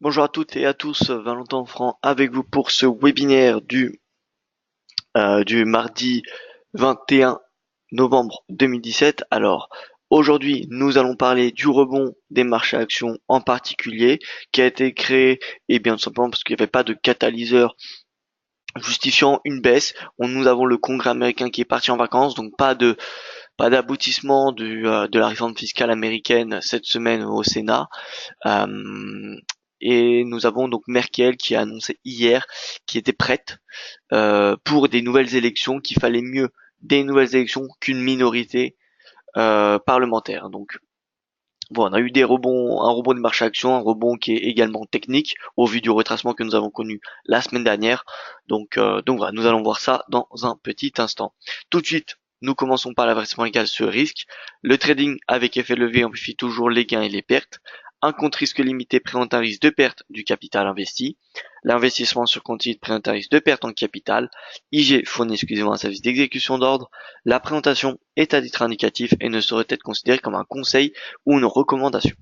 Bonjour à toutes et à tous, Valentin Franc avec vous pour ce webinaire du mardi 21 novembre 2017. Alors, aujourd'hui, nous allons parler du rebond des marchés actions en particulier, qui a été créé, et bien tout simplement parce qu'il n'y avait pas de catalyseur justifiant une baisse. Nous avons le Congrès américain qui est parti en vacances, donc pas d'aboutissement de la réforme fiscale américaine cette semaine au Sénat. Euh, et nous avons donc Merkel qui a annoncé hier qu'il était prête pour des nouvelles élections, qu'il fallait mieux des nouvelles élections qu'une minorité parlementaire. Donc bon, on a eu un rebond des marchés actions, un rebond qui est également technique au vu du retracement que nous avons connu la semaine dernière. Donc voilà, nous allons voir ça dans un petit instant. Tout de suite, nous commençons par l'avertissement légal sur risque. Le trading avec effet levier amplifie toujours les gains et les pertes. Un compte risque limité présente un risque de perte du capital investi. L'investissement sur compte titre présente un risque de perte en capital. IG fournit exclusivement un service d'exécution d'ordre. La présentation est à titre indicatif et ne saurait être considérée comme un conseil ou une recommandation.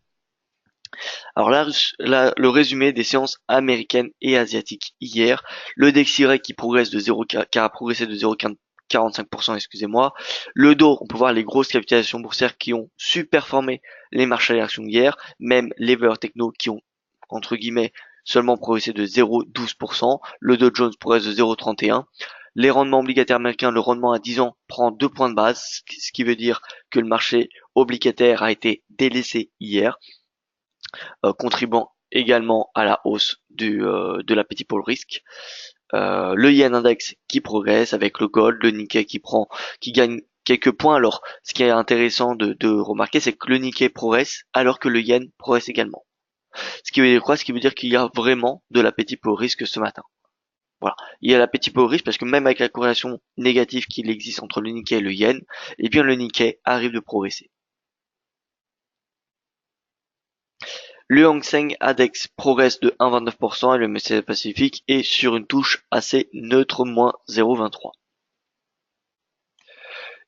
Alors là, le résumé des séances américaines et asiatiques hier, le DXY qui progresse de 0, qui a progressé de 0,45%, excusez-moi. Le dos, on peut voir les grosses capitalisations boursières qui ont superformé les marchés d'actions hier, même les valeurs techno qui ont, entre guillemets, seulement progressé de 0,12%. Le Dow Jones progresse de 0,31%. Les rendements obligataires américains, le rendement à 10 ans prend 2 points de base, ce qui veut dire que le marché obligataire a été délaissé hier, contribuant également à la hausse de l'appétit pour le risque. Le yen index qui progresse avec le gold, le Nikkei qui gagne quelques points. Alors, ce qui est intéressant de remarquer, c'est que le Nikkei progresse alors que le yen progresse également. Ce qui veut dire quoi? Ce qui veut dire qu'il y a vraiment de l'appétit pour le risque ce matin. Voilà. Il y a l'appétit pour le risque parce que même avec la corrélation négative qu'il existe entre le Nikkei et le yen, eh bien le Nikkei arrive de progresser. Le Hang Seng Index progresse de 1,29% et le MSCI Pacifique est sur une touche assez neutre, moins 0,23.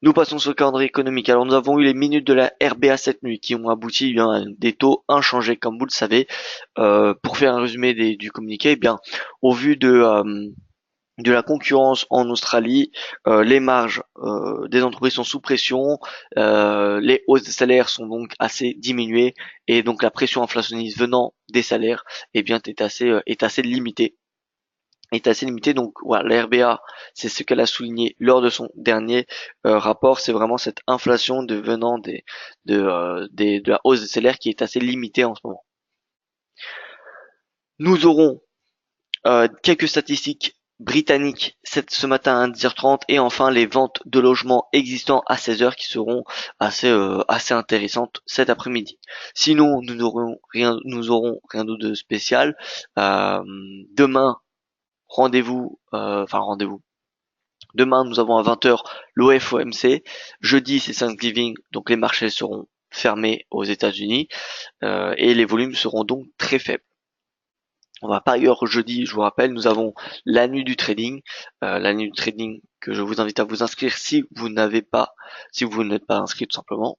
Nous passons sur le calendrier économique. Alors nous avons eu les minutes de la RBA cette nuit qui ont abouti à des taux inchangés comme vous le savez. Pour faire un résumé du communiqué, eh bien au vu de la concurrence en Australie, les marges des entreprises sont sous pression, les hausses des salaires sont donc assez diminuées et donc la pression inflationniste venant des salaires eh bien est assez limitée. Donc voilà, la RBA, c'est ce qu'elle a souligné lors de son dernier rapport, c'est vraiment cette inflation venant de la hausse des salaires qui est assez limitée en ce moment. Nous aurons quelques statistiques britanniques ce matin à 10h30 et enfin les ventes de logements existants à 16h qui seront assez intéressantes cet après-midi. Sinon, nous aurons rien d'autre de spécial. Demain, rendez-vous. Demain, nous avons à 20h l'OFOMC. Jeudi, c'est Thanksgiving, donc les marchés seront fermés aux États-Unis et les volumes seront donc très faibles. On va par ailleurs jeudi, je vous rappelle, nous avons la nuit du trading que je vous invite à vous inscrire si vous n'êtes pas inscrit tout simplement.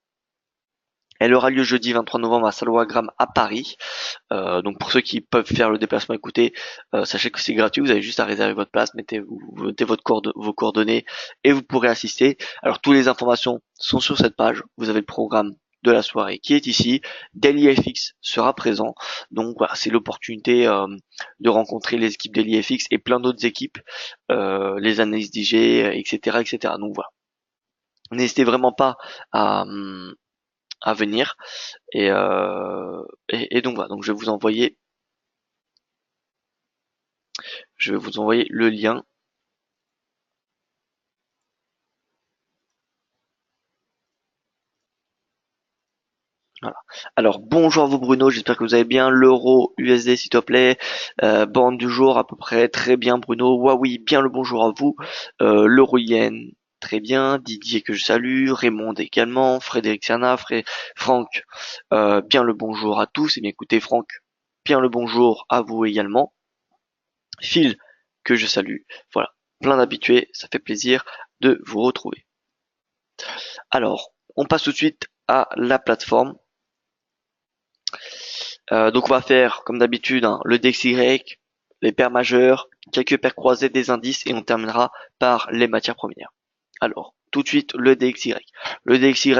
Elle aura lieu jeudi 23 novembre à Saloagram à Paris. Donc pour ceux qui peuvent faire le déplacement, écoutez, sachez que c'est gratuit, vous avez juste à réserver votre place, mettez vos coordonnées et vous pourrez assister. Alors toutes les informations sont sur cette page, vous avez le programme de la soirée qui est ici, DailyFX sera présent, donc voilà, c'est l'opportunité de rencontrer les équipes DailyFX et plein d'autres équipes, les analystes d'IG, etc. Donc voilà, n'hésitez vraiment pas à, à venir et donc voilà, donc je vais vous envoyer le lien. Voilà. Alors bonjour à vous Bruno, j'espère que vous allez bien. L'euro USD s'il te plaît. Bande du jour à peu près, très bien Bruno. Huawei, bien le bonjour à vous. L'euro yen, très bien. Didier que je salue. Raymond également. Frédéric Serna, Franck, bien le bonjour à tous. Et bien écoutez Franck, bien le bonjour à vous également. Phil que je salue. Voilà, plein d'habitués, ça fait plaisir de vous retrouver. Alors, on passe tout de suite à la plateforme. Donc on va faire comme d'habitude hein, le DXY, les paires majeures, quelques paires croisées des indices et on terminera par les matières premières. Alors, tout de suite le DXY. Le DXY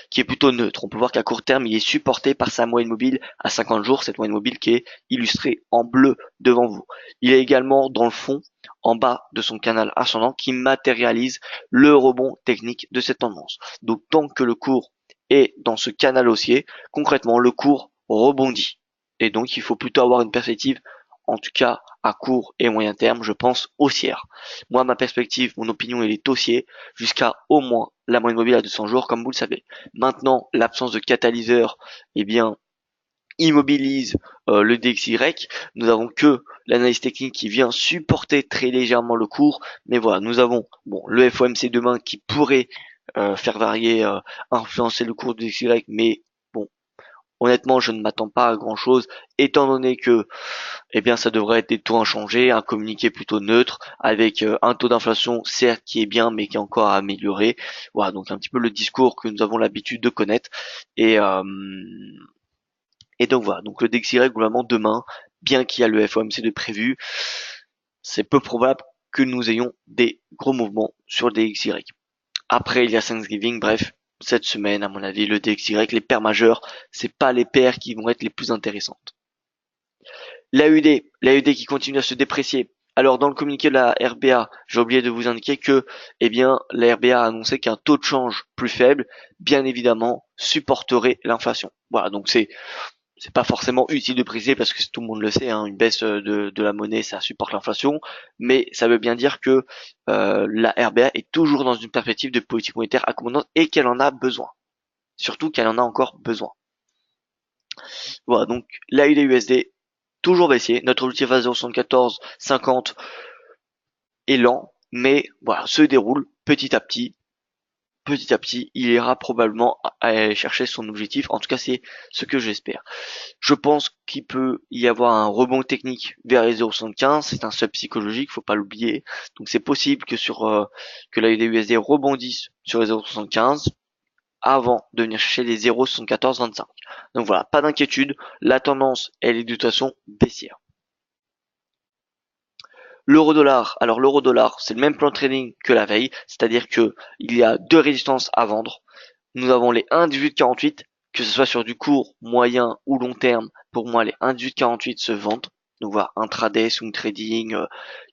qui est plutôt neutre. On peut voir qu'à court terme, il est supporté par sa moyenne mobile à 50 jours, cette moyenne mobile qui est illustrée en bleu devant vous. Il est également dans le fond, en bas de son canal ascendant, qui matérialise le rebond technique de cette tendance. Donc tant que le cours est dans ce canal haussier, concrètement le cours rebondit. Et donc il faut plutôt avoir une perspective, en tout cas à court et moyen terme, je pense haussière. Moi, ma perspective, mon opinion, elle est haussier jusqu'à au moins la moyenne mobile à 200 jours, comme vous le savez. Maintenant, l'absence de catalyseur, eh bien, immobilise le DXY. Nous avons que l'analyse technique qui vient supporter très légèrement le cours, mais voilà, nous avons bon le FOMC demain qui pourrait faire varier, influencer le cours du DXY, mais bon, honnêtement, je ne m'attends pas à grand chose, étant donné que eh bien ça devrait être des taux inchangés, un communiqué plutôt neutre, avec un taux d'inflation certes qui est bien mais qui est encore à améliorer. Voilà, donc un petit peu le discours que nous avons l'habitude de connaître. Et, euh, et donc voilà, donc le DXY globalement demain, bien qu'il y a le FOMC de prévu, c'est peu probable que nous ayons des gros mouvements sur le DXY. Après il y a Thanksgiving, bref, cette semaine à mon avis le DXY, les paires majeures, c'est pas les paires qui vont être les plus intéressantes. L'AUD qui continue à se déprécier. Alors dans le communiqué de la RBA, j'ai oublié de vous indiquer que, eh bien, la RBA a annoncé qu'un taux de change plus faible, bien évidemment, supporterait l'inflation. Voilà, donc c'est pas forcément utile de préciser parce que tout le monde le sait, hein, une baisse de la monnaie ça supporte l'inflation, mais ça veut bien dire que la RBA est toujours dans une perspective de politique monétaire accommodante et qu'elle en a besoin. Surtout qu'elle en a encore besoin. Voilà, donc l'AUD USD toujours baissier. Notre objectif à 0,7450 est lent, mais voilà, se déroule petit à petit. Petit à petit, il ira probablement à chercher son objectif. En tout cas, c'est ce que j'espère. Je pense qu'il peut y avoir un rebond technique vers les 0,75. C'est un sub psychologique, faut pas l'oublier. Donc c'est possible que que la USD rebondisse sur les 0,75 avant de venir chercher les 0,7425. Donc voilà, pas d'inquiétude. La tendance, elle est de toute façon baissière. L'euro-dollar, alors l'euro-dollar, c'est le même plan de trading que la veille, c'est-à-dire que il y a deux résistances à vendre. Nous avons les 1,1848, que ce soit sur du court, moyen ou long terme. Pour moi, les 1,1848 se vendent. Donc voilà, intraday, swing trading,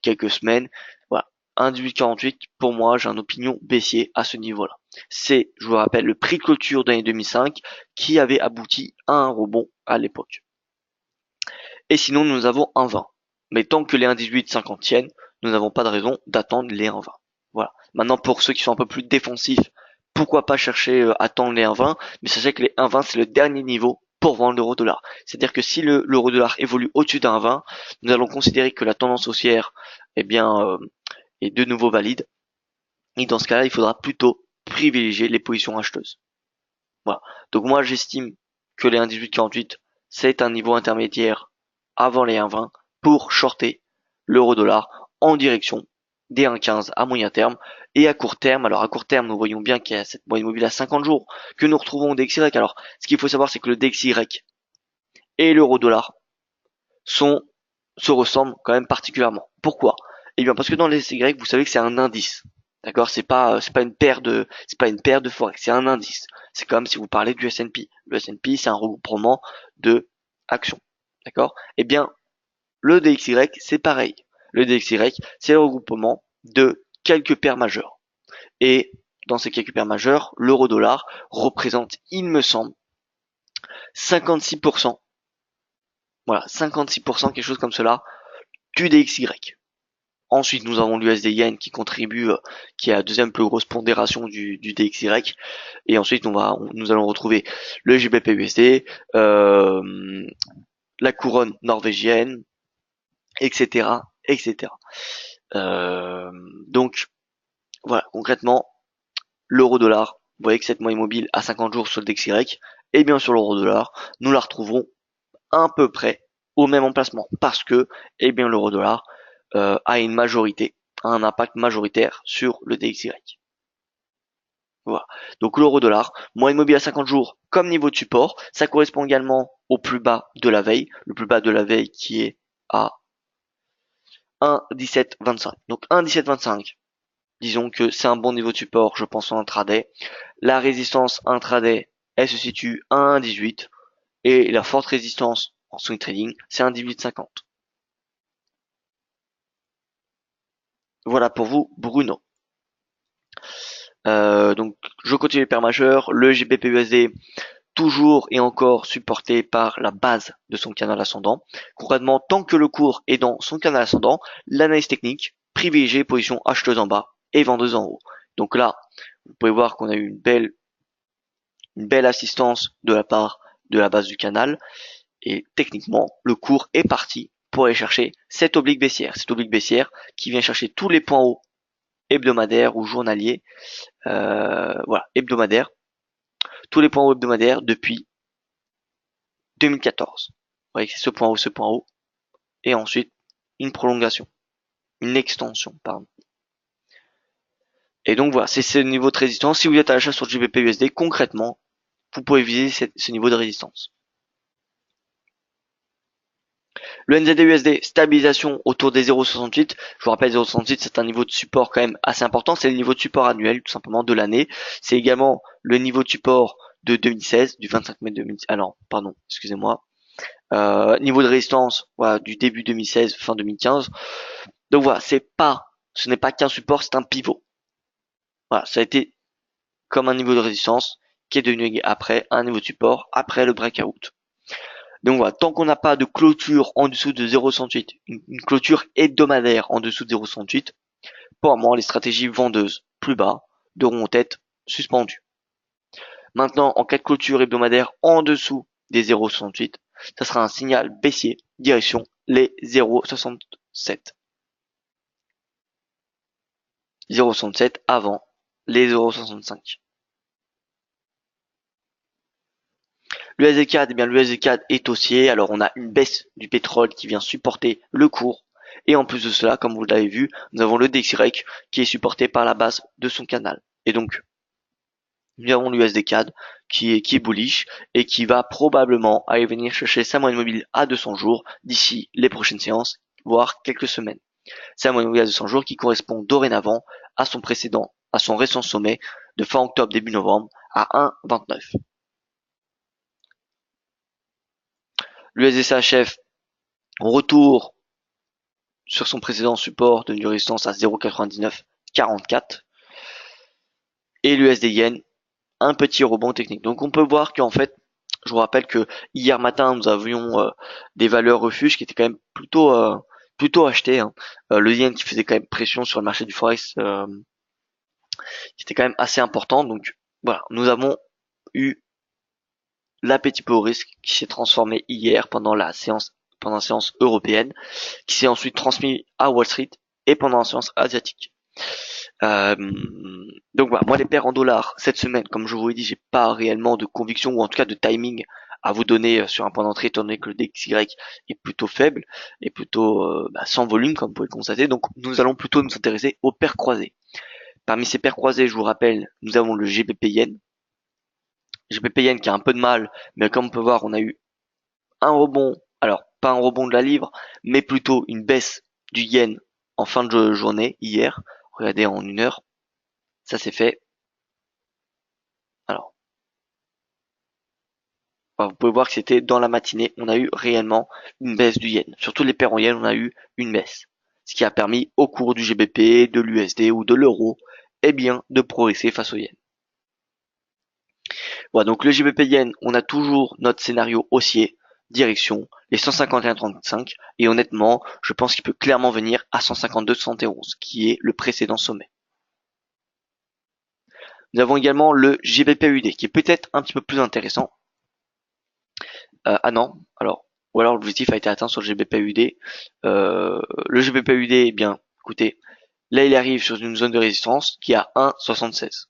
quelques semaines. Voilà, 1,1848, pour moi, j'ai une opinion baissier à ce niveau-là. C'est, je vous rappelle, le prix de clôture d'année 2005 qui avait abouti à un rebond à l'époque. Et sinon, nous avons un 20. Mais tant que les 1,1850 tiennent, nous n'avons pas de raison d'attendre les 1,20. Voilà. Maintenant, pour ceux qui sont un peu plus défensifs, pourquoi pas chercher à attendre les 1,20, mais sachez que les 1,20 c'est le dernier niveau pour vendre l'euro-dollar. C'est-à-dire que si l'euro-dollar évolue au-dessus d'un 20, nous allons considérer que la tendance haussière eh bien, est de nouveau valide. Et dans ce cas-là, il faudra plutôt privilégier les positions acheteuses. Voilà. Donc moi, j'estime que les 1,1848 c'est un niveau intermédiaire avant les 1,20 pour shorter l'euro-dollar en direction des 1,15 à moyen terme et à court terme. Alors à court terme, nous voyons bien qu'il y a cette moyenne mobile à 50 jours que nous retrouvons au DXY. Alors ce qu'il faut savoir, c'est que le DXY et l'euro-dollar se ressemblent quand même particulièrement. Pourquoi? Eh bien parce que dans les DXY, vous savez que c'est un indice. D'accord, c'est pas une paire de forex, c'est un indice. C'est comme si vous parlez du S&P. Le S&P, c'est un regroupement de actions. D'accord? Eh bien, le DXY, c'est pareil. Le DXY, c'est le regroupement de quelques paires majeures. Et dans ces quelques paires majeures, l'euro-dollar représente, il me semble, 56%. Voilà, 56%, quelque chose comme cela, du DXY. Ensuite, nous avons l'USD Yen qui contribue, qui est la deuxième plus grosse pondération du DXY. Et ensuite, nous allons retrouver le GBP USD, la couronne norvégienne, etc., etc. Donc, voilà, concrètement, l'euro-dollar, vous voyez que cette moyenne mobile à 50 jours sur le DXY, et bien sur l'euro-dollar, nous la retrouvons à peu près au même emplacement, parce que, eh bien, l'euro-dollar a une majorité, a un impact majoritaire sur le DXY. Voilà. Donc l'euro-dollar, moyenne mobile à 50 jours comme niveau de support, ça correspond également au plus bas de la veille, le plus bas de la veille qui est à 1,1725. Donc 1,1725, disons que c'est un bon niveau de support, je pense, en intraday. La résistance intraday, elle se situe à 1,18 et la forte résistance en swing trading, c'est 1,1850. Voilà pour vous, Bruno. Donc je continue les paires majeures, le GBP-USD toujours et encore supporté par la base de son canal ascendant. Concrètement, tant que le cours est dans son canal ascendant, l'analyse technique privilégie position acheteuse en bas et vendeuse en haut. Donc là, vous pouvez voir qu'on a eu une belle assistance de la part de la base du canal et techniquement, le cours est parti pour aller chercher cette oblique baissière qui vient chercher tous les points hauts hebdomadaires ou journaliers, voilà, hebdomadaires, tous les points hauts hebdomadaires depuis 2014. Vous voyez que c'est ce point haut, et ensuite une prolongation, une extension, pardon. Et donc voilà, c'est ce niveau de résistance. Si vous êtes à l'achat sur GBP-USD, concrètement, vous pouvez viser ce niveau de résistance. Le NZD-USD, stabilisation autour des 0,68. Je vous rappelle, 0,68, c'est un niveau de support quand même assez important. C'est le niveau de support annuel, tout simplement, de l'année. C'est également le niveau de support de 2016, du 25 mai 2016. Ah non, pardon, excusez-moi. Niveau de résistance, voilà, du début 2016, fin 2015. Donc voilà, ce n'est pas qu'un support, c'est un pivot. Voilà, ça a été comme un niveau de résistance qui est devenu après un niveau de support après le breakout. Donc voilà, tant qu'on n'a pas de clôture en dessous de 0,68, une clôture hebdomadaire en dessous de 0,68, pour le moment, les stratégies vendeuses plus bas devront être suspendues. Maintenant, en cas de clôture hebdomadaire en dessous des 0,68, ça sera un signal baissier, direction les 0,67. 0,67 avant les 0,65. L'USD-CAD, eh bien l'USD-CAD est haussier, alors on a une baisse du pétrole qui vient supporter le cours. Et en plus de cela, comme vous l'avez vu, nous avons le DXY qui est supporté par la base de son canal. Et donc, nous avons l'USD-CAD qui est bullish et qui va probablement aller venir chercher sa moyenne mobile à 200 jours d'ici les prochaines séances, voire quelques semaines. Sa moyenne mobile à 200 jours qui correspond dorénavant à son récent sommet de fin octobre début novembre à 1,29. L'USD-CHF en retour sur son précédent support de résistance à 0,9944 et l'USD Yen un petit rebond technique. Donc on peut voir qu'en fait, je vous rappelle que hier matin nous avions des valeurs refuges qui étaient quand même plutôt achetées. Hein. Le yen qui faisait quand même pression sur le marché du forex, qui était quand même assez important. Donc voilà, nous avons eu l'appétit peu au risque qui s'est transformé hier pendant la séance européenne, qui s'est ensuite transmis à Wall Street et pendant la séance asiatique. Donc voilà, moi les paires en dollars cette semaine, comme je vous l'ai dit, j'ai pas réellement de conviction ou en tout cas de timing à vous donner sur un point d'entrée, étant donné que le DXY est plutôt faible et plutôt sans volume, comme vous pouvez le constater. Donc nous allons plutôt nous intéresser aux paires croisées. Parmi ces paires croisées, je vous rappelle, nous avons le GBP Yen. GBP Yen qui a un peu de mal, mais comme on peut voir, on a eu un rebond, alors pas un rebond de la livre, mais plutôt une baisse du yen en fin de journée hier. Regardez en une heure, ça s'est fait. Alors, vous pouvez voir que c'était dans la matinée, on a eu réellement une baisse du yen. Surtout les paires en yen, on a eu une baisse. Ce qui a permis au cours du GBP, de l'USD ou de l'euro, eh bien, de progresser face au yen. Voilà, donc le GBP yen, on a toujours notre scénario haussier, direction les 151,35 et honnêtement, je pense qu'il peut clairement venir à 152,71, qui est le précédent sommet. Nous avons également le GBP-UD, qui est peut-être un petit peu plus intéressant. Ah non, alors, ou alors l'objectif a été atteint sur le GBP-UD. Le GBP-UD, eh bien, écoutez, là il arrive sur une zone de résistance qui est à 1,76.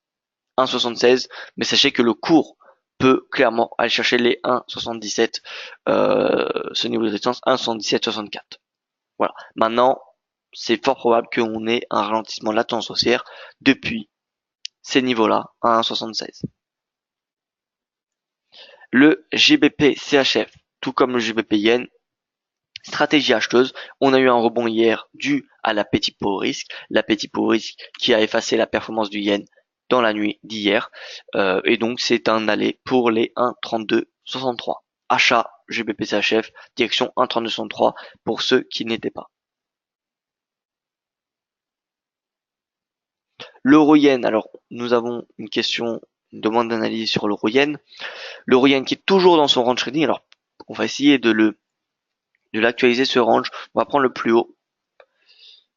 1,76, mais sachez que le cours peut clairement aller chercher les 1,77, ce niveau de résistance, 1,77,64. Voilà. Maintenant, c'est fort probable qu'on ait un ralentissement de la tendance haussière depuis ces niveaux-là, à 1,76. Le GBP CHF, tout comme le GBP Yen. Stratégie acheteuse, on a eu un rebond hier dû à l'appétit pour risque, l'appétit pour risque qui a effacé la performance du yen dans la nuit d'hier, et donc c'est un aller pour les 1,3263. Achat GBP CHF, direction 1,3263 pour ceux qui n'étaient pas. L'euro yen, alors nous avons une question, une demande d'analyse sur l'euro yen. L'euro yen qui est toujours dans son range trading, alors on va essayer de l'actualiser ce range, on va prendre le plus haut.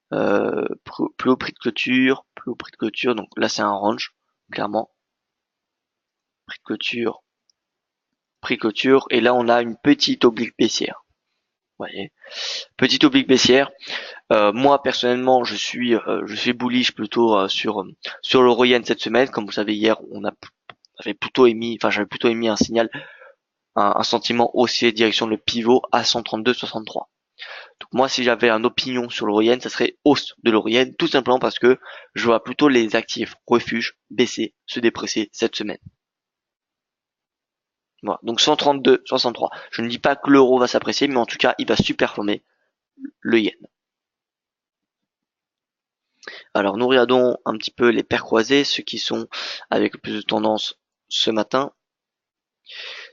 Plus haut prix de clôture, plus haut prix de clôture, donc là c'est un range, clairement. Prix de clôture, prix de clôture, et là on a une petite oblique baissière. Vous voyez, petite oblique baissière. Moi personnellement, je suis bullish plutôt sur l'euro yen cette semaine. Comme vous savez, hier j'avais plutôt émis un signal, un sentiment haussier direction le pivot à 132,63. Donc moi, si j'avais une opinion sur l'euro yen, ça serait hausse de l'euro yen, tout simplement parce que je vois plutôt les actifs refuges baisser, se déprécier cette semaine. Voilà, donc 132, 63. Je ne dis pas que l'euro va s'apprécier, mais en tout cas, il va superformer le yen. Alors nous regardons un petit peu les paires croisées, ceux qui sont avec le plus de tendance ce matin.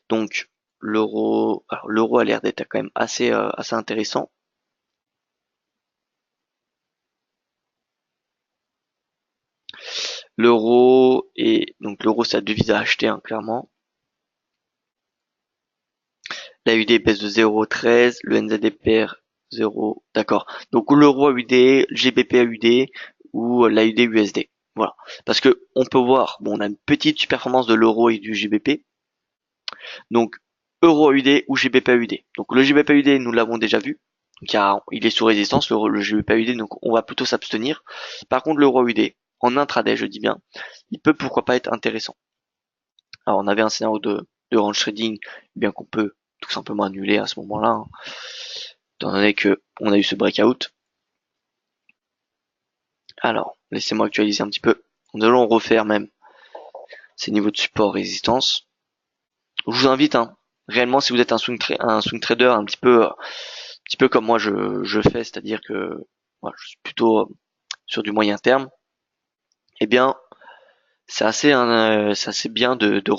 Donc l'euro a l'air d'être quand même assez intéressant. L'euro c'est la devise à acheter, hein, clairement. La UD baisse de 0,13, le NZD perd 0, d'accord. Donc l'euro AUD, le GBP AUD ou l'AUD USD. Voilà. Parce que on peut voir, bon, on a une petite performance de l'euro et du GBP. Donc euro AUD ou GBP AUD. Donc le GBP AUD, nous l'avons déjà vu. Car il est sous résistance, le GBP AUD, donc on va plutôt s'abstenir. Par contre, l'euro AUD, en intraday, je dis bien, il peut pourquoi pas être intéressant. Alors on avait un scénario de range trading, bien qu'on peut tout simplement annuler à ce moment-là, hein, étant donné que on a eu ce breakout. Alors, laissez-moi actualiser un petit peu. Nous allons refaire même ces niveaux de support résistance. Je vous invite, hein, réellement, si vous êtes un swing trader un petit peu comme moi je fais, c'est-à-dire que voilà, je suis plutôt sur du moyen terme, eh bien, c'est assez bien de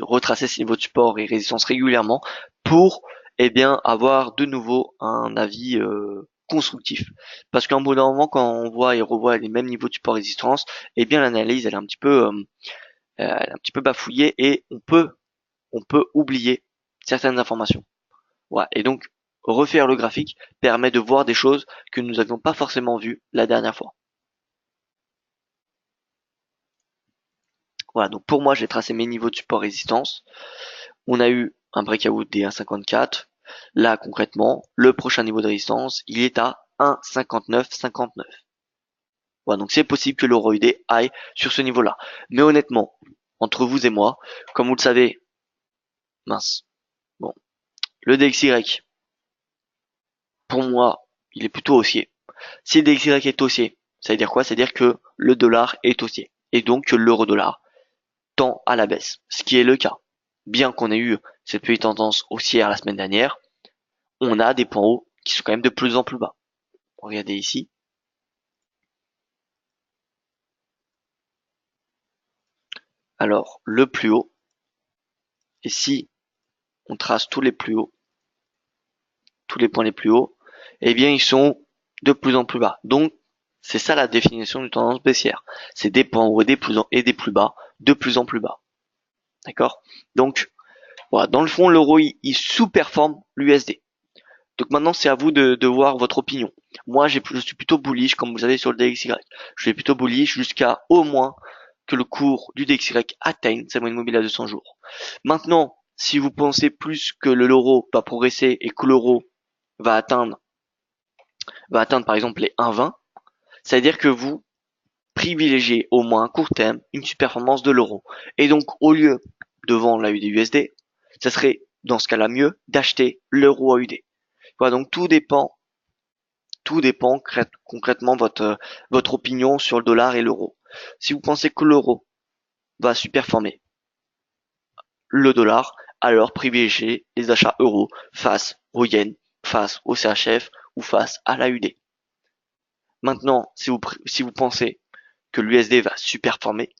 retracer ces niveaux de support et résistance régulièrement pour, eh bien, avoir de nouveau un avis constructif. Parce qu'un bout d'un moment, quand on voit et revoit les mêmes niveaux de support résistance, eh bien, l'analyse, elle est elle est un petit peu bafouillée et on peut oublier certaines informations. Voilà. Et donc, refaire le graphique permet de voir des choses que nous n'avions pas forcément vues la dernière fois. Voilà, donc pour moi, j'ai tracé mes niveaux de support résistance. On a eu un breakout des 1,54. Là, concrètement, le prochain niveau de résistance, il est à 1,59,59. Voilà, donc c'est possible que l'euro UD aille sur ce niveau-là. Mais honnêtement, entre vous et moi, comme vous le savez, mince, bon, le DXY, pour moi, il est plutôt haussier. Si le DXY est haussier, ça veut dire quoi? Ça veut dire que le dollar est haussier. Et donc que l'euro-dollar tend à la baisse. Ce qui est le cas. Bien qu'on ait eu cette petite tendance haussière la semaine dernière, on a des points hauts qui sont quand même de plus en plus bas. Regardez ici. Alors, le plus haut, et si on trace tous les plus hauts, tous les points les plus hauts, eh bien, ils sont de plus en plus bas. Donc, c'est ça la définition d'une tendance baissière. C'est des points hauts et des plus bas, de plus en plus bas. D'accord? Donc, voilà. Dans le fond, l'euro, il sous-performe l'USD. Donc maintenant, c'est à vous de voir votre opinion. Moi, je suis plutôt bullish, comme vous savez sur le DXY. Je suis plutôt bullish jusqu'à au moins que le cours du DXY atteigne sa moyenne mobile à 200 jours. Maintenant, si vous pensez plus que l'euro va progresser et que l'euro va atteindre par exemple les 1,20, ça veut dire que vous privilégiez au moins à court terme une performance de l'euro. Et donc, au lieu de vendre la UD-USD, ça serait dans ce cas-là mieux d'acheter l'euro AUD. Voilà, donc tout dépend concrètement votre opinion sur le dollar et l'euro. Si vous pensez que l'euro va superformer le dollar, alors privilégiez les achats euros face au yen, face au CHF ou face à l'AUD. Maintenant, si vous pensez que l'USD va superformer,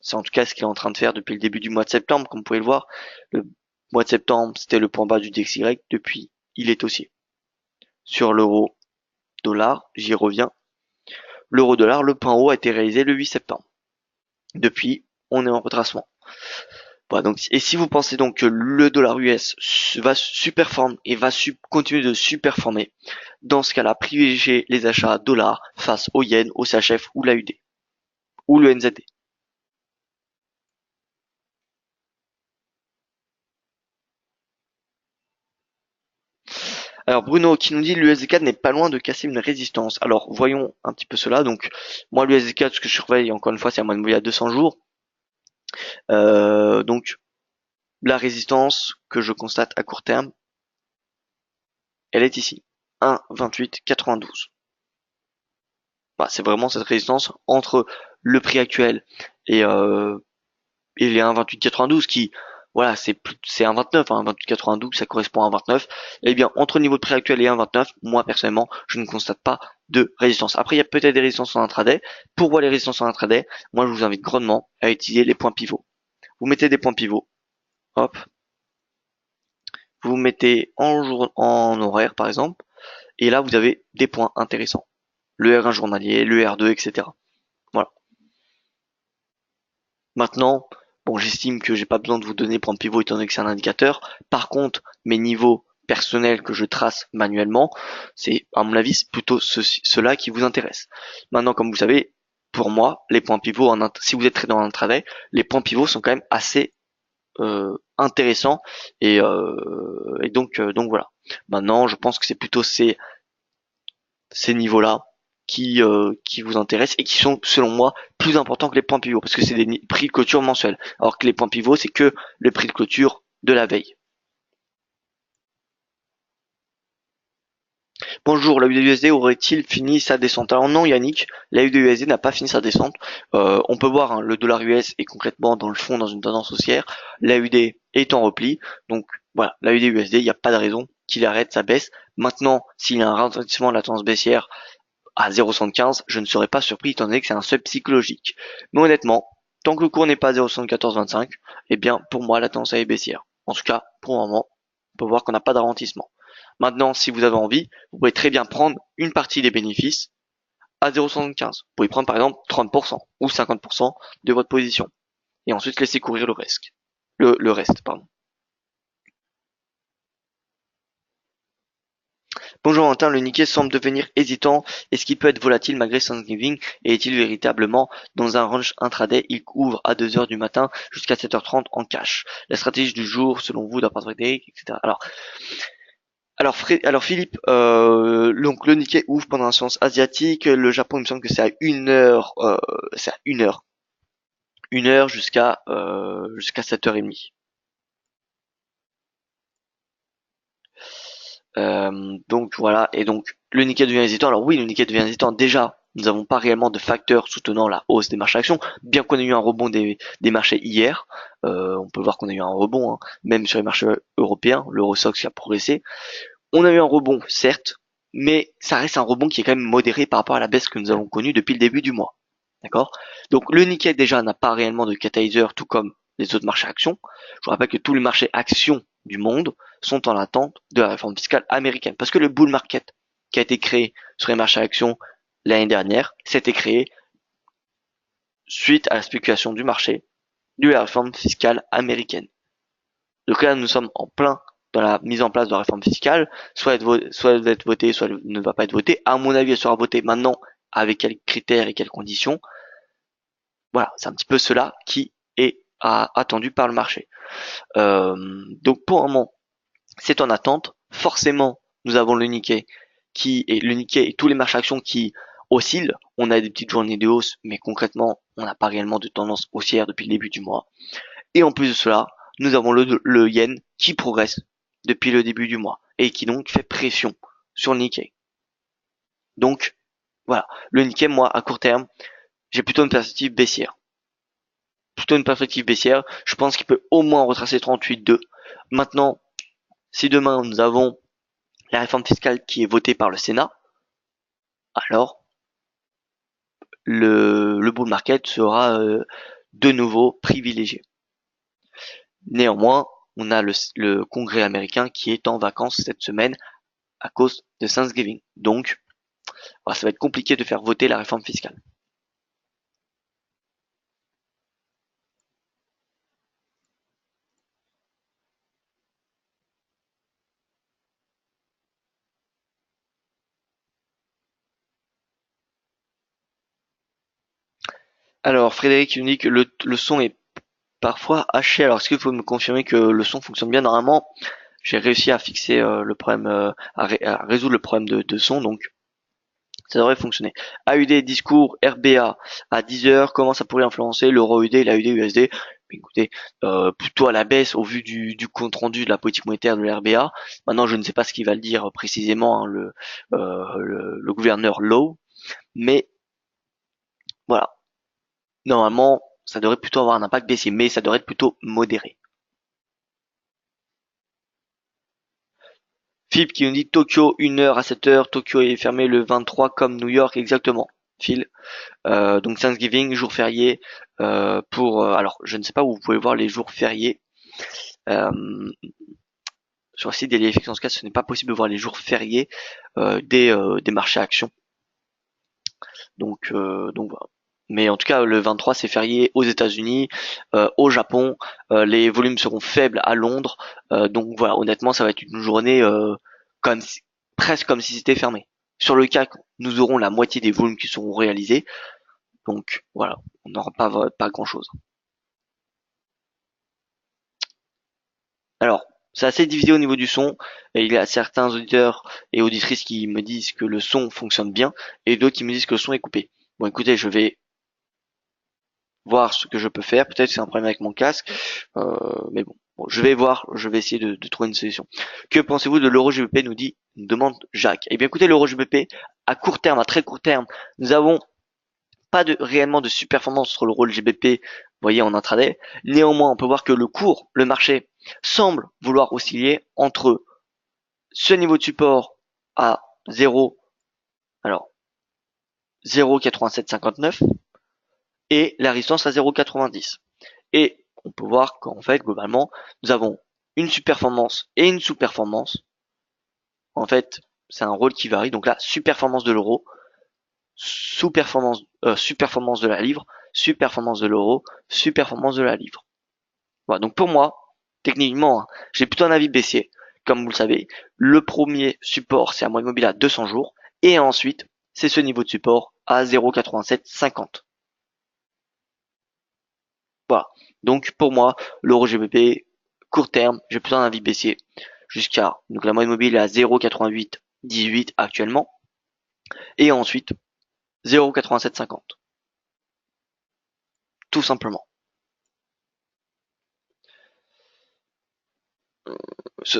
c'est en tout cas ce qu'il est en train de faire depuis le début du mois de septembre, comme vous pouvez le voir. Le mois de septembre, c'était le point bas du DXY, depuis, il est haussier. Sur l'euro dollar, j'y reviens. L'euro dollar, le point haut a été réalisé le 8 septembre. Depuis, on est en retracement. Voilà, donc, et si vous pensez donc que le dollar US va superformer et va continuer de superformer, dans ce cas-là, privilégiez les achats dollars face au yen, au CHF ou l'AUD ou le NZD. Alors Bruno qui nous dit l'USD4 n'est pas loin de casser une résistance. Alors voyons un petit peu cela. Donc moi l'USD4, ce que je surveille encore une fois, c'est la moyenne mobile à 200 jours. Donc la résistance que je constate à court terme, elle est ici, 1,2892. Bah, c'est vraiment cette résistance entre le prix actuel et, les 1,2892 qui, voilà, c'est 1,29, hein, 1,2892, ça correspond à 1,29. Eh bien, entre le niveau de prix actuel et 1,29, moi personnellement, je ne constate pas de résistance. Après, il y a peut-être des résistances en intraday. Pour voir les résistances en intraday, moi je vous invite grandement à utiliser les points pivots. Vous mettez des points pivots, hop, vous mettez en horaire par exemple, et là vous avez des points intéressants. Le R1 journalier, le R2, etc. Voilà. Maintenant, bon, j'estime que j'ai pas besoin de vous donner point de pivot étant donné que c'est un indicateur. Par contre, mes niveaux personnels que je trace manuellement, c'est, à mon avis, plutôt ceux-là qui vous intéressent. Maintenant, comme vous savez, pour moi, les points pivots, si vous êtes très dans l'intraday, les points pivots sont quand même assez intéressants et donc voilà. Maintenant, je pense que c'est plutôt ces niveaux-là qui vous intéressent et qui sont, selon moi, plus importants que les points pivots, parce que c'est des prix de clôture mensuels, alors que les points pivots, c'est que le prix de clôture de la veille. Bonjour, la USD aurait-il fini sa descente? Alors non Yannick, la USD n'a pas fini sa descente. On peut voir, hein, le dollar US est concrètement dans le fond dans une tendance haussière, la UD est en repli, donc voilà, la UD USD, il n'y a pas de raison qu'il arrête sa baisse. Maintenant, s'il y a un ralentissement de la tendance baissière à 0,75, je ne serais pas surpris étant donné que c'est un seuil psychologique. Mais honnêtement, tant que le cours n'est pas à 0,7425, eh bien pour moi la tendance est baissière. En tout cas, pour le moment, on peut voir qu'on n'a pas de ralentissement. Maintenant, si vous avez envie, vous pouvez très bien prendre une partie des bénéfices à 0,75. Vous pouvez prendre par exemple 30% ou 50% de votre position et ensuite laisser courir le reste. Le reste, pardon. Bonjour Valentin, le Nikkei semble devenir hésitant. Est-ce qu'il peut être volatile malgré Thanksgiving et est-il véritablement dans un range intraday? Il couvre à 2 heures du matin jusqu'à 7h30 en cash. La stratégie du jour, selon vous, d'après Frédéric, etc. Alors Philippe, donc le Nikkei ouvre pendant la séance asiatique. Le Japon, il me semble que c'est à 1 heure, c'est à 1 heure, 1 heure jusqu'à 7h30. Donc voilà, et donc le Nikkei devient hésitant. Alors oui, le Nikkei devient hésitant. Déjà, nous n'avons pas réellement de facteurs soutenant la hausse des marchés actions, bien qu'on ait eu un rebond des marchés hier. On peut voir qu'on a eu un rebond, hein, même sur les marchés européens. L'Eurostoxx a progressé. On a eu un rebond, certes, mais ça reste un rebond qui est quand même modéré par rapport à la baisse que nous avons connue depuis le début du mois. D'accord? Donc le Nikkei déjà n'a pas réellement de catalyseur, tout comme les autres marchés actions. Je vous rappelle que tous les marchés actions du monde sont en attente de la réforme fiscale américaine. Parce que le bull market qui a été créé sur les marchés actions l'année dernière, s'était créé suite à la spéculation du marché de la réforme fiscale américaine. Donc là, nous sommes en plein dans la mise en place de la réforme fiscale, soit elle va être votée, soit elle ne va pas être votée. À mon avis, elle sera votée maintenant, avec quels critères et quelles conditions. Voilà, c'est un petit peu cela qui est attendu par le marché. Donc pour un moment, c'est en attente. Forcément, nous avons le Nikkei et tous les marchés actions qui oscillent. On a des petites journées de hausse, mais concrètement, on n'a pas réellement de tendance haussière depuis le début du mois. Et en plus de cela, nous avons le yen qui progresse depuis le début du mois et qui donc fait pression sur le Nikkei. Donc voilà, le Nikkei, moi, à court terme, j'ai plutôt une perspective baissière. Je pense qu'il peut au moins retracer 38,2. Maintenant, si demain nous avons la réforme fiscale qui est votée par le Sénat, alors le bull market sera de nouveau privilégié. Néanmoins, on a le Congrès américain qui est en vacances cette semaine à cause de Thanksgiving. Donc, ça va être compliqué de faire voter la réforme fiscale. Alors, Frédéric nous dit que le son est parfois haché. Alors, est-ce que vous pouvez me confirmer que le son fonctionne bien? Normalement, j'ai réussi à fixer le problème, à résoudre le problème de son, donc ça devrait fonctionner. AUD discours RBA à 10 h, comment ça pourrait influencer l'euro UD et l'AUD USD? Écoutez, plutôt à la baisse au vu du compte rendu de la politique monétaire de l'RBA. Maintenant, je ne sais pas ce qu'il va le dire précisément, hein, le gouverneur Lowe, mais voilà. Normalement, ça devrait plutôt avoir un impact baissier, mais ça devrait être plutôt modéré. Philippe qui nous dit Tokyo 1 h à 7 h, Tokyo est fermé le 23 comme New York exactement. Phil. Donc Thanksgiving, jour férié alors je ne sais pas où vous pouvez voir les jours fériés. Sur le site des LFX, en tout cas, ce n'est pas possible de voir les jours fériés des marchés actions. Donc voilà. Mais en tout cas, le 23, c'est férié aux États-Unis, au Japon. Les volumes seront faibles à Londres. Donc voilà, honnêtement, ça va être une journée presque comme si c'était fermé. Sur le CAC, nous aurons la moitié des volumes qui seront réalisés. Donc voilà, on n'aura pas grand-chose. Alors, c'est assez divisé au niveau du son, et il y a certains auditeurs et auditrices qui me disent que le son fonctionne bien, et d'autres qui me disent que le son est coupé. Bon, écoutez, je vais voir ce que je peux faire. Peut-être que c'est un problème avec mon casque, mais bon, je vais voir, je vais essayer de trouver une solution. Que pensez-vous de l'euro GBP, nous demande Jacques. Eh bien, écoutez, l'euro GBP, à court terme, à très court terme, nous avons pas réellement de super-performance sur le rôle GBP, vous voyez, en intraday. Néanmoins, on peut voir que le marché, semble vouloir osciller entre ce niveau de support à 0, alors 0,8759 et la résistance à 0,90. Et on peut voir qu'en fait, globalement, nous avons une sous-performance et une sous-performance. En fait, c'est un rôle qui varie. Donc là, sous-performance de l'euro, sous-performance de la livre, sous-performance de l'euro, sous-performance de la livre. Voilà, donc pour moi, techniquement, j'ai plutôt un avis baissier. Comme vous le savez, le premier support, c'est un moyenne mobile à 200 jours. Et ensuite, c'est ce niveau de support à 0,8750. Voilà. Donc pour moi, l'euro GBP, court terme, j'ai plutôt un avis baissier. Donc la moyenne mobile est à 0,8818 actuellement. Et ensuite, 0,8750. Tout simplement.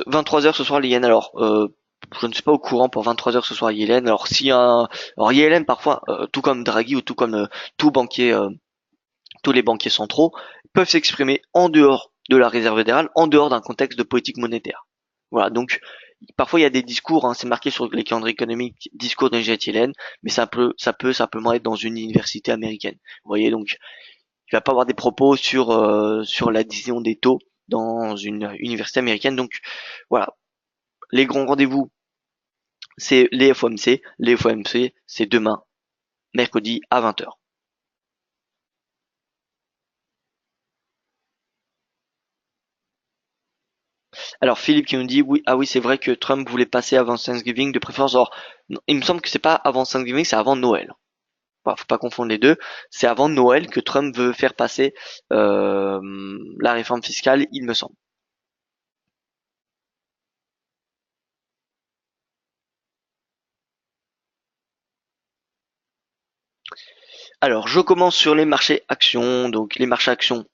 23 h ce soir les yens. Alors, je ne suis pas au courant pour 23 h ce soir Yellen. Alors Yellen parfois, tout comme Draghi ou tout comme tous les banquiers centraux, peuvent s'exprimer en dehors de la réserve fédérale, en dehors d'un contexte de politique monétaire. Voilà, donc parfois il y a des discours, hein, c'est marqué sur les calendriers économiques, discours de Janet Yellen, mais ça peut simplement être dans une université américaine. Vous voyez, donc il va pas avoir des propos sur la décision des taux dans une université américaine. Donc voilà, les grands rendez-vous, c'est les FOMC. Les FOMC, c'est demain, mercredi à 20 h. Alors Philippe qui nous dit oui, ah oui, c'est vrai que Trump voulait passer avant Thanksgiving de préférence. Alors, non, il me semble que c'est pas avant Thanksgiving, c'est avant Noël. Enfin, faut pas confondre les deux. C'est avant Noël que Trump veut faire passer la réforme fiscale, il me semble. Alors, je commence sur les marchés actions. Donc, les marchés actions,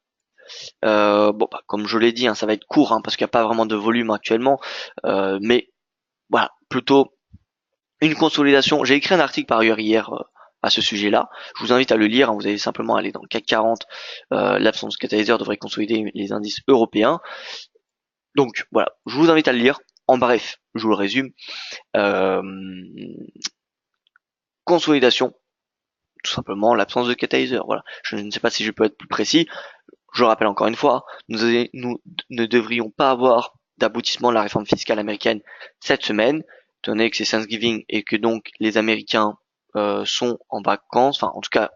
comme je l'ai dit, hein, ça va être court, hein, parce qu'il n'y a pas vraiment de volume actuellement. Mais voilà, plutôt une consolidation. J'ai écrit un article par ailleurs hier à ce sujet-là. Je vous invite à le lire, hein. Vous allez simplement aller dans le CAC 40. L'absence catalyseur devrait consolider les indices européens. Donc voilà, je vous invite à le lire. En bref, je vous le résume. Euh, Consolidation, tout simplement l'absence de catalyseur. Voilà. Je ne sais pas si je peux être plus précis. Je rappelle encore une fois, nous ne devrions pas avoir d'aboutissement de la réforme fiscale américaine cette semaine, étant donné que c'est Thanksgiving et que donc les Américains sont en vacances, enfin en tout cas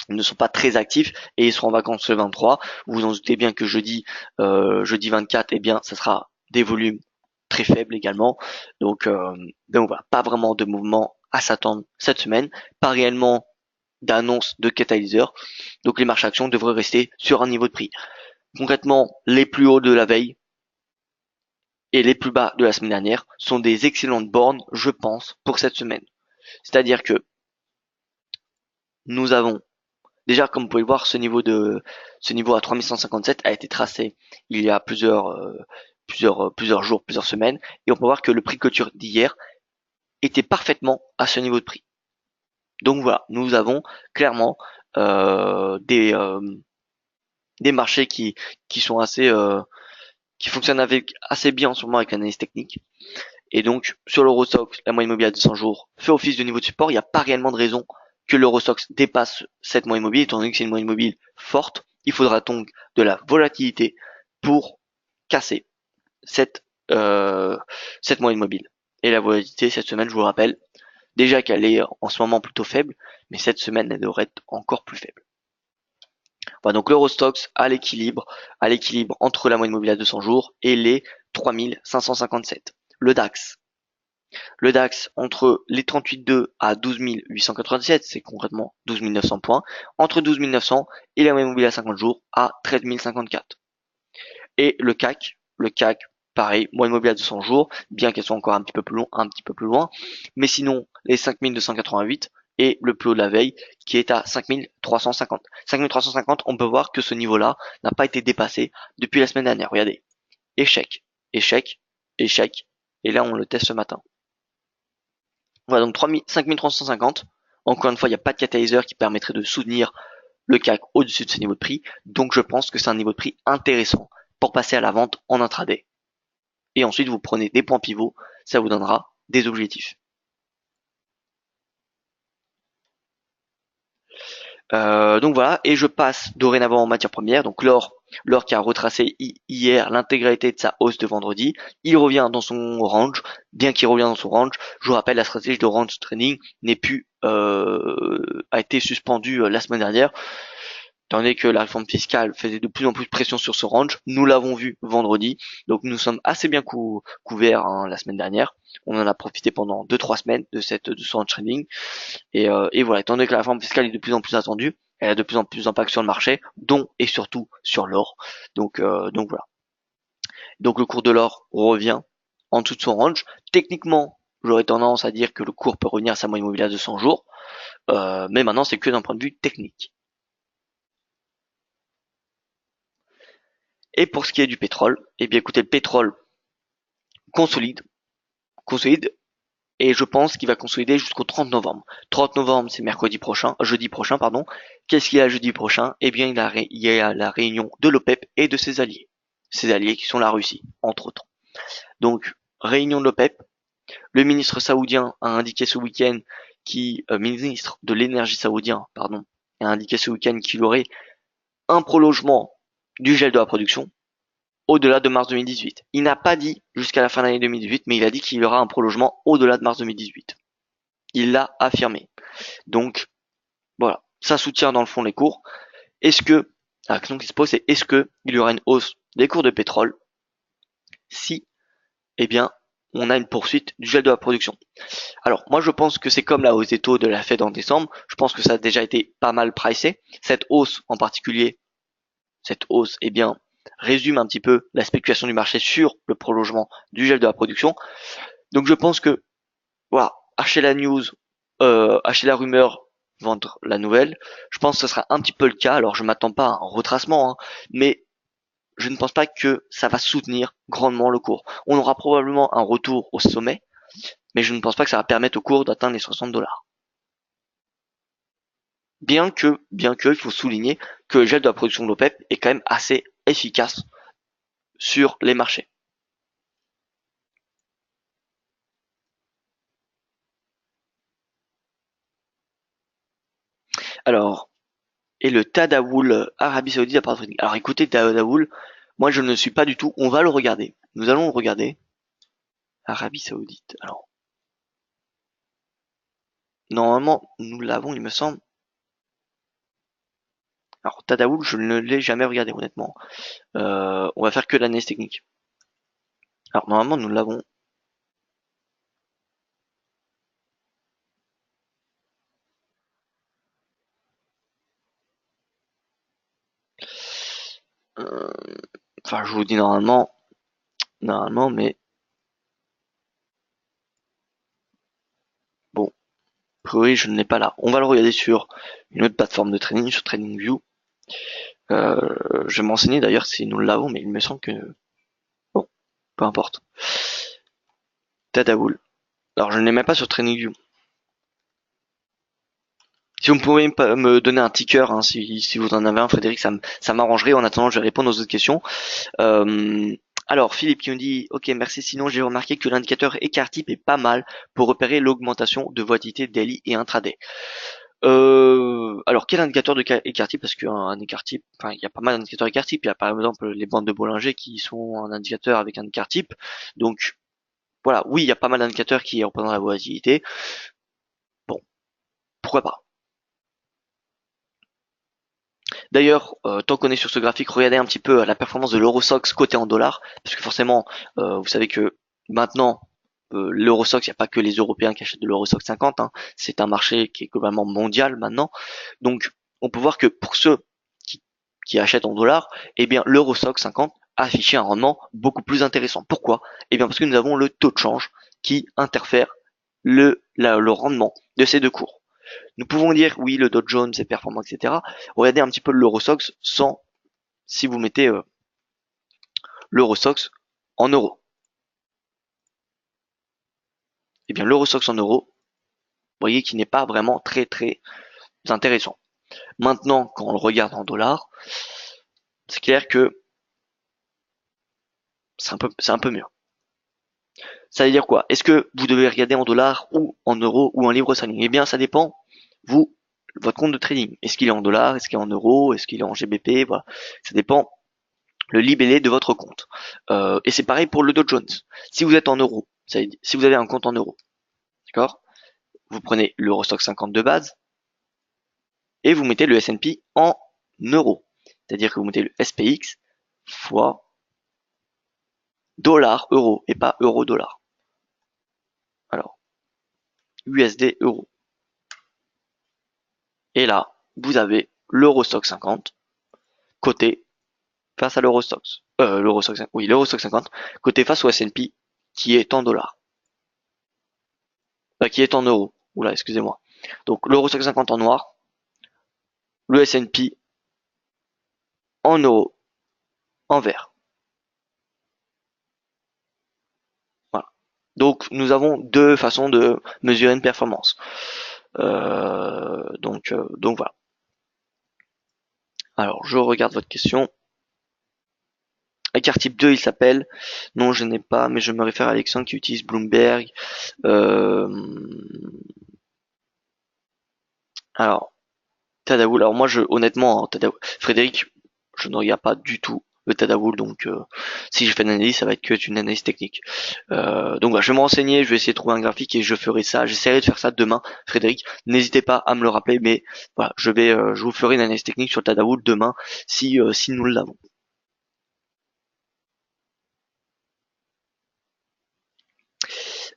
ils ne sont pas très actifs et ils seront en vacances le 23. Vous vous en doutez bien que jeudi 24, eh bien ça sera des volumes très faibles également. Donc voilà, pas vraiment de mouvement à s'attendre cette semaine, pas réellement d'annonce de catalyseur. Donc les marchés actions devraient rester sur un niveau de prix. Concrètement, les plus hauts de la veille et les plus bas de la semaine dernière sont des excellentes bornes, je pense, pour cette semaine. C'est-à-dire que nous avons déjà, comme vous pouvez le voir, ce niveau à 3157 a été tracé il y a plusieurs jours, plusieurs semaines, et on peut voir que le prix de clôture d'hier était parfaitement à ce niveau de prix. Donc voilà, nous avons clairement des marchés qui sont qui fonctionnent assez bien en ce moment avec l'analyse technique. Et donc, sur l'Eurostoxx, la moyenne mobile à 200 jours fait office de niveau de support. Il n'y a pas réellement de raison que l'Eurostoxx dépasse cette moyenne mobile, étant donné que c'est une moyenne mobile forte. Il faudra donc de la volatilité pour casser cette, euh, cette moyenne mobile. Et la volatilité, cette semaine, je vous rappelle, déjà qu'elle est en ce moment plutôt faible, mais cette semaine, elle devrait être encore plus faible. Voilà, donc l'Eurostoxx à l'équilibre entre la moyenne mobile à 200 jours et les 3557. Le DAX entre les 38,2 à 12 897, c'est concrètement 12 900 points, entre 12 900 et la moyenne mobile à 50 jours à 13 054. Et le CAC, pareil, moyenne mobile à 200 jours, bien qu'elle soit encore un petit peu plus loin, mais sinon les 5288 et le plus haut de la veille qui est à 5350. 5350, on peut voir que ce niveau-là n'a pas été dépassé depuis la semaine dernière. Regardez, échec, échec, échec, et là on le teste ce matin. Voilà, donc 5350. Encore une fois, il n'y a pas de catalyseur qui permettrait de soutenir le CAC au-dessus de ce niveau de prix. Donc je pense que c'est un niveau de prix intéressant pour passer à la vente en intraday. Et ensuite, vous prenez des points pivots, ça vous donnera des objectifs. Donc voilà, et je passe dorénavant en matière première. Donc l'or qui a retracé hier l'intégralité de sa hausse de vendredi, il revient dans son range. Bien qu'il revient dans son range, je vous rappelle la stratégie de range trading a été suspendue la semaine dernière, étant donné que la réforme fiscale faisait de plus en plus de pression sur ce range. Nous l'avons vu vendredi, donc nous sommes assez bien couverts la semaine dernière. On en a profité pendant 2-3 semaines de ce range trading. Et voilà, étant donné que la réforme fiscale est de plus en plus attendue, elle a de plus en plus d'impact sur le marché, dont et surtout sur l'or. Donc voilà. Donc le cours de l'or revient en dessous de son range. Techniquement, j'aurais tendance à dire que le cours peut revenir à sa moyenne mobile à 200 jours, mais maintenant c'est que d'un point de vue technique. Et pour ce qui est du pétrole, eh bien écoutez, le pétrole consolide, consolide, et je pense qu'il va consolider jusqu'au 30 novembre. 30 novembre, c'est jeudi prochain, pardon. Qu'est-ce qu'il y a jeudi prochain? Eh bien, il y a la réunion de l'OPEP et de ses alliés. Ses alliés qui sont la Russie, entre autres. Donc, réunion de l'OPEP. Le ministre saoudien a indiqué ce week-end ministre de l'énergie saoudien, pardon, a indiqué ce week-end qu'il aurait un prolongement du gel de la production au-delà de mars 2018. Il n'a pas dit jusqu'à la fin de l'année 2018, mais il a dit qu'il y aura un prolongement au-delà de mars 2018. Il l'a affirmé. Donc, voilà. Ça soutient dans le fond les cours. La question qui se pose, c'est est-ce que il y aura une hausse des cours de pétrole si, eh bien, on a une poursuite du gel de la production? Alors, moi, je pense que c'est comme la hausse des taux de la Fed en décembre. Je pense que ça a déjà été pas mal pricé. Cette hausse en particulier, eh bien, résume un petit peu la spéculation du marché sur le prolongement du gel de la production. Donc, je pense que, voilà, acheter la news, acheter la rumeur, vendre la nouvelle. Je pense que ce sera un petit peu le cas. Alors, je m'attends pas à un retracement, hein, mais je ne pense pas que ça va soutenir grandement le cours. On aura probablement un retour au sommet, mais je ne pense pas que ça va permettre au cours d'atteindre les 60 $. Il faut souligner que le gel de la production de l'OPEP est quand même assez efficace sur les marchés. Alors, et le Tadawul Arabie Saoudite à part de trading. Alors écoutez, Tadawul, moi je ne suis pas du tout. On va le regarder. Nous allons le regarder. Arabie Saoudite. Alors, normalement, nous l'avons, il me semble. Alors, Tadawul, je ne l'ai jamais regardé, honnêtement. On va faire que l'analyse technique. Alors, normalement, nous l'avons. Euh, Enfin, je vous dis normalement, mais bon, a priori, je ne l'ai pas là. On va le regarder sur une autre plateforme de trading, sur TradingView. Je vais m'enseigner d'ailleurs si nous l'avons, mais il me semble que bon, peu importe. Tadawul. Alors, je ne l'ai même pas sur TradingView. Si vous pouvez me donner un ticker, hein, si vous en avez un, Frédéric, ça m'arrangerait. En attendant, je vais répondre aux autres questions. Euh, alors, Philippe qui me dit, ok, merci. Sinon, j'ai remarqué que l'indicateur écart type est pas mal pour repérer l'augmentation de volatilité daily et intraday. Alors, quel indicateur de écart type? Parce qu'un écart type, enfin, il y a pas mal d'indicateurs écart type. Il y a par exemple les bandes de Bollinger qui sont un indicateur avec un écart type. Donc, voilà, oui, il y a pas mal d'indicateurs qui représentent la volatilité. Bon, pourquoi pas? D'ailleurs, tant qu'on est sur ce graphique, regardez un petit peu la performance de l'Eurostoxx coté en dollars, parce que forcément, vous savez que maintenant, l'Eurostoxx, il n'y a pas que les Européens qui achètent de l'Eurostoxx 50, hein, c'est un marché qui est globalement mondial maintenant. Donc, on peut voir que pour ceux qui, qui achètent en dollars, eh bien, l'Eurostoxx 50 a affiché un rendement beaucoup plus intéressant. Pourquoi? Eh bien, parce que nous avons le taux de change qui interfère le rendement de ces deux cours. Nous pouvons dire oui, le Dow Jones est performant, etc. Regardez un petit peu l'Eurostoxx sans, si vous mettez l'Eurostoxx en euros. Eh bien, l'Eurostoxx en euros, vous voyez qu'il n'est pas vraiment très très intéressant. Maintenant, quand on le regarde en dollars, c'est clair que c'est un peu mieux. Ça veut dire quoi? Est-ce que vous devez regarder en dollars ou en euros ou en livres sterling? Eh bien, ça dépend. Vous, votre compte de trading. Est-ce qu'il est en dollars? Est-ce qu'il est en euros? Est-ce qu'il est en GBP? Voilà. Ça dépend le libellé de votre compte. Et c'est pareil pour le Dow Jones. Si vous êtes en euros, si vous avez un compte en euros, d'accord, vous prenez l'Eurostoxx 50 de base et vous mettez le S&P en euros. C'est-à-dire que vous mettez le SPX fois dollar euro et pas euro dollar. Alors, USD euro. Et là, vous avez l'Eurostoxx 50 côté face à l'Eurostoxx. L'Eurostoxx 50 côté face au S&P qui est en dollars. Qui est en euros. Oula, excusez-moi. Donc l'Eurostoxx 50 en noir, le S&P en euros, en vert. Voilà. Donc nous avons deux façons de mesurer une performance. Donc voilà. Alors je regarde votre question. Écart type 2, il s'appelle. Non, je n'ai pas, mais je me réfère à Alexandre qui utilise Bloomberg. Euh, alors, Tadawul. Alors moi, honnêtement, Frédéric, je ne regarde pas du tout le Tadawul, donc si je fais une analyse, ça va être que une analyse technique. Donc voilà, je vais me renseigner, je vais essayer de trouver un graphique et je ferai ça. J'essaierai de faire ça demain, Frédéric. N'hésitez pas à me le rappeler, mais voilà, je vous ferai une analyse technique sur le Tadawul demain si nous l'avons.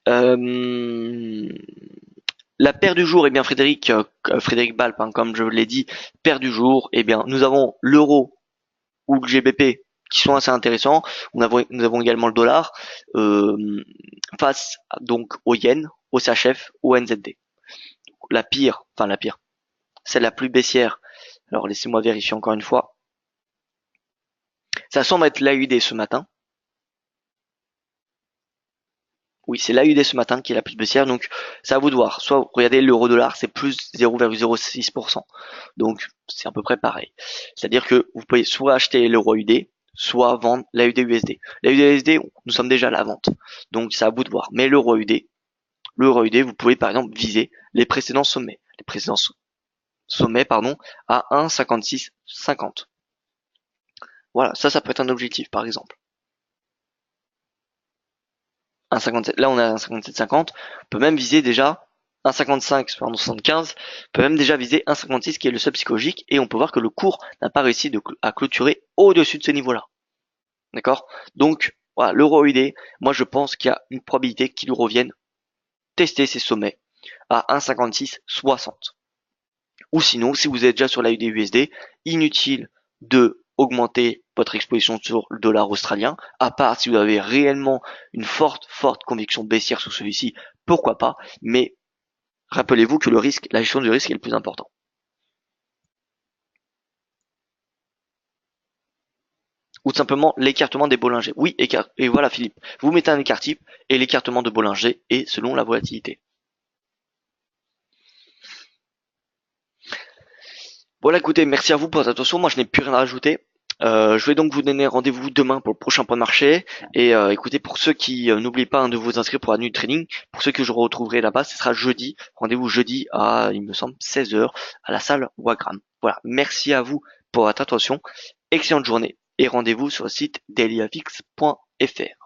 Euh, La paire du jour, eh bien Frédéric Balp, hein, comme je l'ai dit, paire du jour, eh bien nous avons l'euro ou le GBP qui sont assez intéressants. Nous avons également le dollar face donc au yen, au CHF, au NZD. La pire, celle la plus baissière. Alors laissez-moi vérifier encore une fois. Ça semble être l'AUD ce matin. Oui, c'est l'AUD ce matin qui est la plus baissière, donc c'est à vous de voir. Soit regardez l'euro dollar, c'est plus 0,06%. Donc c'est à peu près pareil. C'est-à-dire que vous pouvez soit acheter l'euro AUD, soit vendre l'AUD USD. L'AUD USD, nous sommes déjà à la vente. Donc c'est à vous de voir. Mais l'euro AUD, vous pouvez par exemple viser les précédents sommets. Les précédents sommet pardon, à 1,5650. Voilà, ça peut être un objectif par exemple. 1,57. Là, on est à 1,5750. On peut même viser déjà 1,55, pardon, 75. On peut même déjà viser 1,56 qui est le seuil psychologique et on peut voir que le cours n'a pas réussi à clôturer au-dessus de ce niveau-là. D'accord? Donc, voilà, l'euro USD, moi je pense qu'il y a une probabilité qu'il nous revienne tester ces sommets à 1,5660. Ou sinon, si vous êtes déjà sur la USD, inutile de augmenter votre exposition sur le dollar australien, à part si vous avez réellement une forte conviction baissière sur celui-ci, pourquoi pas, mais rappelez-vous que le risque, la gestion du risque est le plus important. Ou simplement l'écartement des Bollinger. Oui, et voilà Philippe, vous mettez un écart type et l'écartement de Bollinger est selon la volatilité. Voilà, écoutez, merci à vous pour votre attention. Moi, je n'ai plus rien à rajouter. Je vais donc vous donner rendez-vous demain pour le prochain point de marché. Et écoutez, pour ceux qui n'oubliez pas de vous inscrire pour la nuit training, pour ceux que je retrouverai là-bas, ce sera jeudi. Rendez-vous jeudi à, il me semble, 16 h à la salle Wagram. Voilà, merci à vous pour votre attention. Excellente journée et rendez-vous sur le site dailyafix.fr.